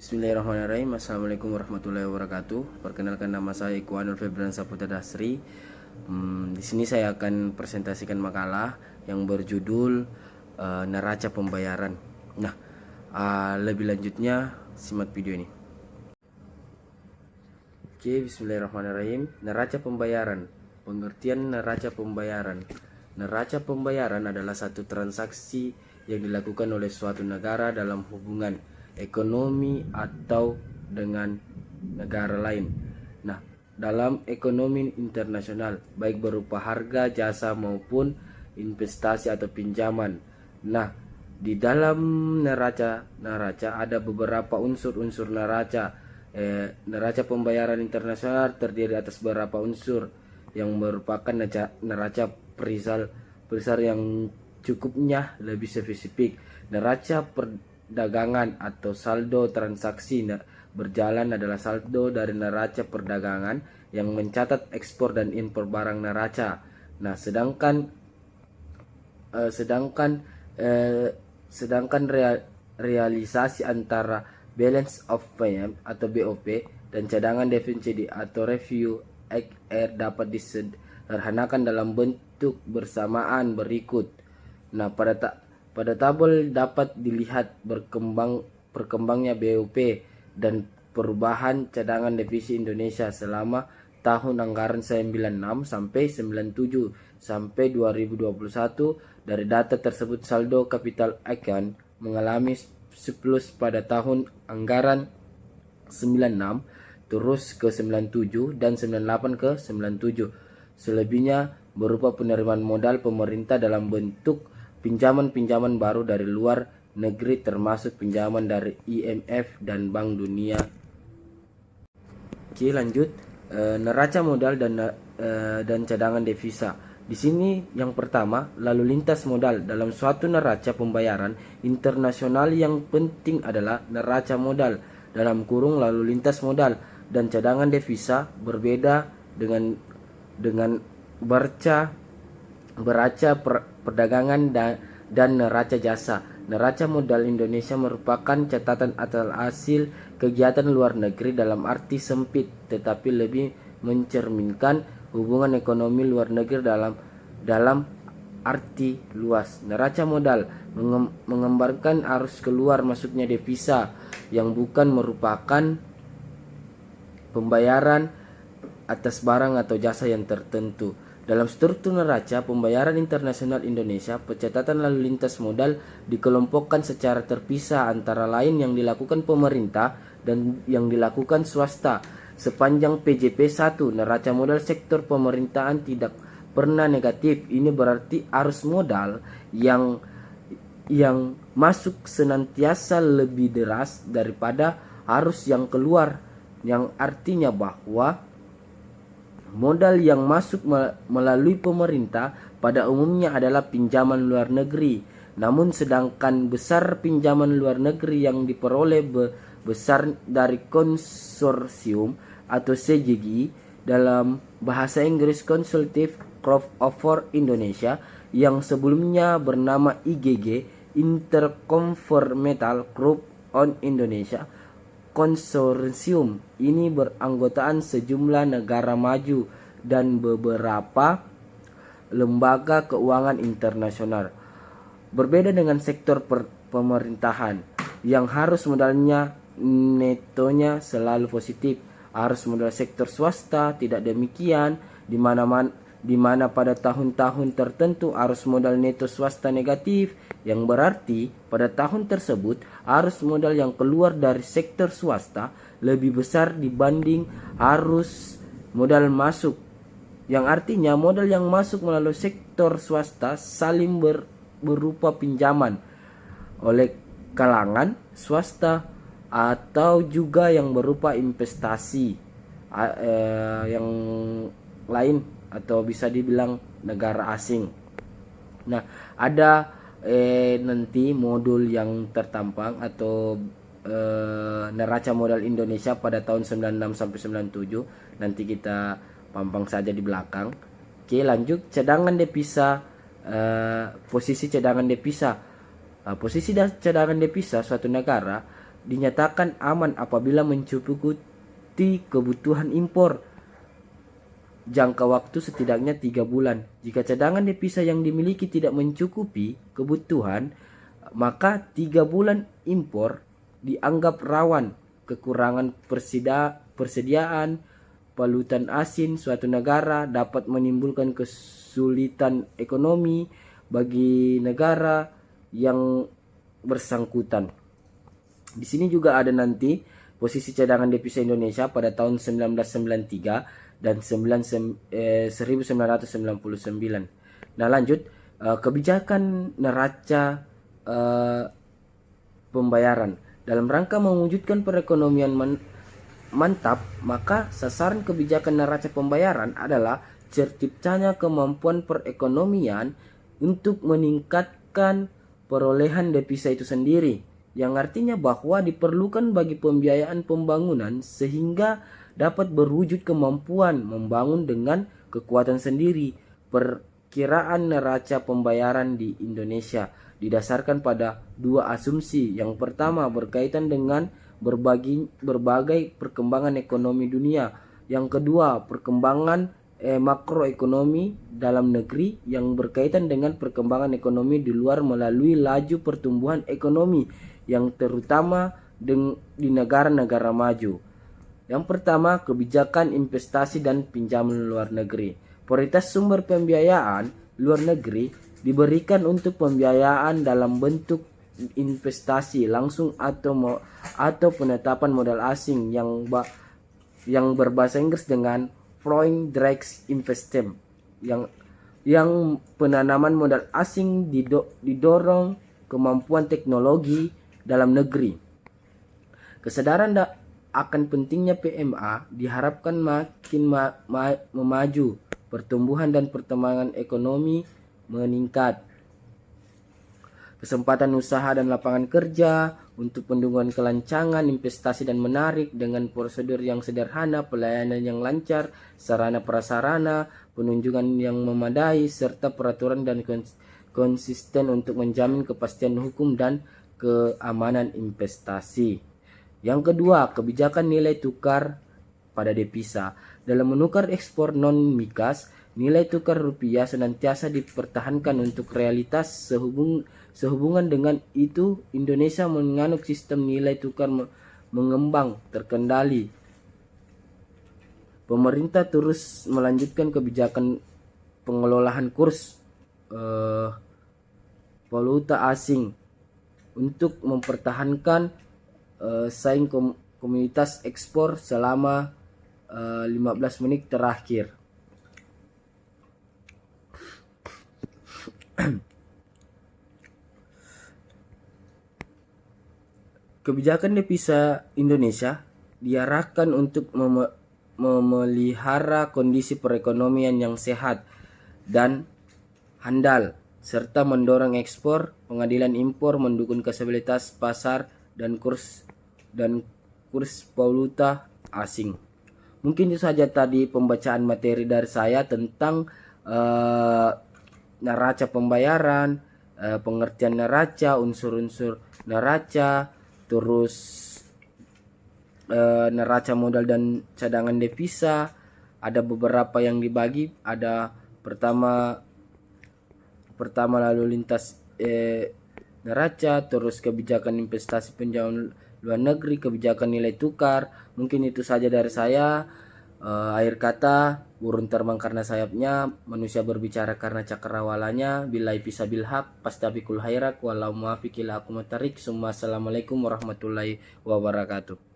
Bismillahirrahmanirrahim. Assalamualaikum warahmatullahi wabarakatuh. Perkenalkan, nama saya Ikhwanul Febrian Saputra Dasri. Di sini saya akan presentasikan makalah yang berjudul Neraca Pembayaran. Nah, lebih lanjutnya simak video ini. Oke, Bismillahirrahmanirrahim. Neraca pembayaran. Pengertian neraca pembayaran. Neraca pembayaran adalah satu transaksi yang dilakukan oleh suatu negara dalam hubungan ekonomi atau dengan negara lain. Nah, dalam ekonomi internasional, baik berupa harga, jasa maupun investasi atau pinjaman. Nah, di dalam neraca ada beberapa unsur-unsur neraca. Neraca pembayaran internasional terdiri atas beberapa unsur yang merupakan neraca perisal yang cukupnya lebih spesifik. Neraca perdagangan atau saldo transaksi berjalan adalah saldo dari neraca perdagangan yang mencatat ekspor dan impor barang neraca. Nah, sedangkan realisasi antara balance of payment atau BOP dan cadangan defisit atau review AR dapat disederhanakan dalam bentuk bersamaan berikut. Nah, pada tabel dapat dilihat berkembangnya BOP dan perubahan cadangan devisa Indonesia selama tahun anggaran 96 sampai 97 sampai 2021. Dari data tersebut, saldo capital account mengalami surplus pada tahun anggaran 96 terus ke 97 dan 98 ke 97. Selebihnya berupa penerimaan modal pemerintah dalam bentuk pinjaman-pinjaman baru dari luar negeri, termasuk pinjaman dari IMF dan Bank Dunia. Oke, lanjut. Neraca modal dan cadangan devisa. Di sini yang pertama, lalu lintas modal. Dalam suatu neraca pembayaran internasional yang penting adalah neraca modal dalam kurung lalu lintas modal dan cadangan devisa. Berbeda dengan beraca perdagangan dan neraca jasa. Neraca modal Indonesia merupakan catatan atau hasil kegiatan luar negeri dalam arti sempit, tetapi lebih mencerminkan hubungan ekonomi luar negeri dalam arti luas. Neraca modal menggambarkan arus keluar masuknya devisa yang bukan merupakan pembayaran atas barang atau jasa yang tertentu. Dalam struktur neraca pembayaran internasional Indonesia, pencatatan lalu lintas modal dikelompokkan secara terpisah, antara lain yang dilakukan pemerintah dan yang dilakukan swasta. Sepanjang PJP 1, neraca modal sektor pemerintahan tidak pernah negatif. Ini berarti arus modal yang masuk senantiasa lebih deras daripada arus yang keluar, yang artinya bahwa modal yang masuk melalui pemerintah pada umumnya adalah pinjaman luar negeri. Namun sedangkan besar pinjaman luar negeri yang diperoleh besar dari konsorsium atau CGI, dalam bahasa Inggris Consultative Group for Indonesia, yang sebelumnya bernama IGG, Intergovernmental Group on Indonesia. Konsorsium ini beranggotaan sejumlah negara maju dan beberapa lembaga keuangan internasional. Berbeda dengan sektor pemerintahan yang harus modalnya netonya selalu positif, arus modal sektor swasta tidak demikian, di mana pada tahun-tahun tertentu arus modal neto swasta negatif, yang berarti pada tahun tersebut arus modal yang keluar dari sektor swasta lebih besar dibanding arus modal masuk, yang artinya modal yang masuk melalui sektor swasta saling berupa pinjaman oleh kalangan swasta atau juga yang berupa investasi yang lain atau bisa dibilang negara asing. Nah, ada nanti modul yang tertampang atau neraca modal Indonesia pada tahun 96 sampai 97. Nanti kita pampang saja di belakang. Oke, lanjut. Cadangan devisa. Posisi cadangan devisa. Posisi cadangan devisa suatu negara dinyatakan aman apabila mencukupi kebutuhan impor jangka waktu setidaknya 3 bulan. Jika cadangan devisa yang dimiliki tidak mencukupi kebutuhan, maka 3 bulan impor dianggap rawan kekurangan persediaan valuta asing suatu negara dapat menimbulkan kesulitan ekonomi bagi negara yang bersangkutan. Di sini juga ada nanti posisi cadangan devisa Indonesia pada tahun 1993 dan 1999. Nah, lanjut, kebijakan neraca pembayaran dalam rangka mewujudkan perekonomian mantap, maka sasaran kebijakan neraca pembayaran adalah terciptanya kemampuan perekonomian untuk meningkatkan perolehan devisa itu sendiri, yang artinya bahwa diperlukan bagi pembiayaan pembangunan sehingga dapat berwujud kemampuan membangun dengan kekuatan sendiri. Perkiraan neraca pembayaran di Indonesia didasarkan pada 2 asumsi. Yang pertama berkaitan dengan berbagai perkembangan ekonomi dunia. Yang kedua, perkembangan makroekonomi dalam negeri yang berkaitan dengan perkembangan ekonomi di luar melalui laju pertumbuhan ekonomi yang terutama di negara-negara maju. Yang pertama, kebijakan investasi dan pinjaman luar negeri. Prioritas sumber pembiayaan luar negeri diberikan untuk pembiayaan dalam bentuk investasi langsung atau penetapan modal asing yang berbahasa Inggris dengan foreign direct investment, yang penanaman modal asing didorong kemampuan teknologi dalam negeri. Kesadaran akan pentingnya PMA diharapkan makin memaju, pertumbuhan dan perkembangan ekonomi meningkat. Kesempatan usaha dan lapangan kerja untuk pendukungan kelancaran investasi dan menarik dengan prosedur yang sederhana, pelayanan yang lancar, sarana prasarana, penunjukkan yang memadai, serta peraturan dan konsisten untuk menjamin kepastian hukum dan keamanan investasi. Yang kedua, kebijakan nilai tukar pada devisa. Dalam menukar ekspor non-migas, nilai tukar rupiah senantiasa dipertahankan untuk realitas. Sehubungan dengan itu, Indonesia menganut sistem nilai tukar mengembang terkendali. Pemerintah terus melanjutkan kebijakan pengelolaan kurs valuta asing untuk mempertahankan saing komunitas ekspor selama 15 menit terakhir. Kebijakan devisa Indonesia diarahkan untuk memelihara kondisi perekonomian yang sehat dan handal, serta mendorong ekspor, pengadilan impor, mendukung stabilitas pasar dan kurs valuta asing. Mungkin itu saja tadi pembacaan materi dari saya tentang neraca pembayaran, pengertian neraca, unsur-unsur neraca, terus neraca modal dan cadangan devisa. Ada beberapa yang dibagi, ada pertama lalu lintas neraca, terus kebijakan investasi pinjaman luar negeri, kebijakan nilai tukar. Mungkin itu saja dari saya. Akhir kata, burung terbang karena sayapnya, manusia berbicara karena cakrawalanya. Billahi fisabil haq, pastabikul khairat, walau muafiq ila aqwamit thariq. Assalamualaikum warahmatullahi wabarakatuh.